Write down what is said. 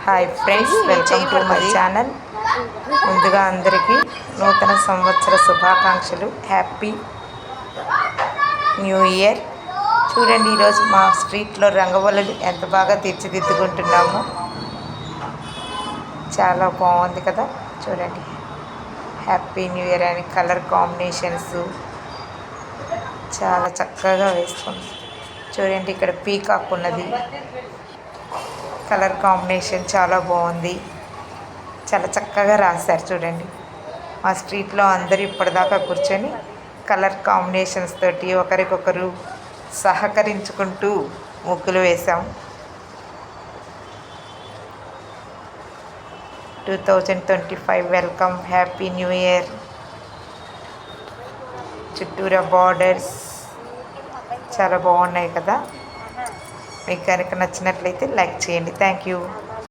Hi friends, welcome to my channel. ముందుగా అందరికీ నూతన సంవత్సర శుభాకాంక్షలు. Happy new year. చూడండి, ఈరోజు మా స్ట్రీట్లో రంగవల్లులు ఎంత బాగా తీర్చిదిద్దుకుంటున్నామో. చాలా బాగుంది కదా. చూడండి, హ్యాపీ న్యూ ఇయర్ అని కలర్ కాంబినేషన్స్ చాలా చక్కగా వేసుకుంది. చూడండి, ఇక్కడ పీకాక్ ఉన్నది. కలర్ కాంబినేషన్ చాలా బాగుంది. చాలా చక్కగా రాశారు. చూడండి, మా స్ట్రీట్లో అందరూ ఇప్పటిదాకా కూర్చొని కలర్ కాంబినేషన్స్ తోటి ఒకరికొకరు సహకరించుకుంటూ ముగ్గులు వేసాం. 2025 వెల్కమ్, హ్యాపీ న్యూ ఇయర్. చుట్టూరా బార్డర్స్ చాలా బాగున్నాయి కదా. మీకు కనుక నచ్చినట్లయితే లైక్ చేయండి. Thank you.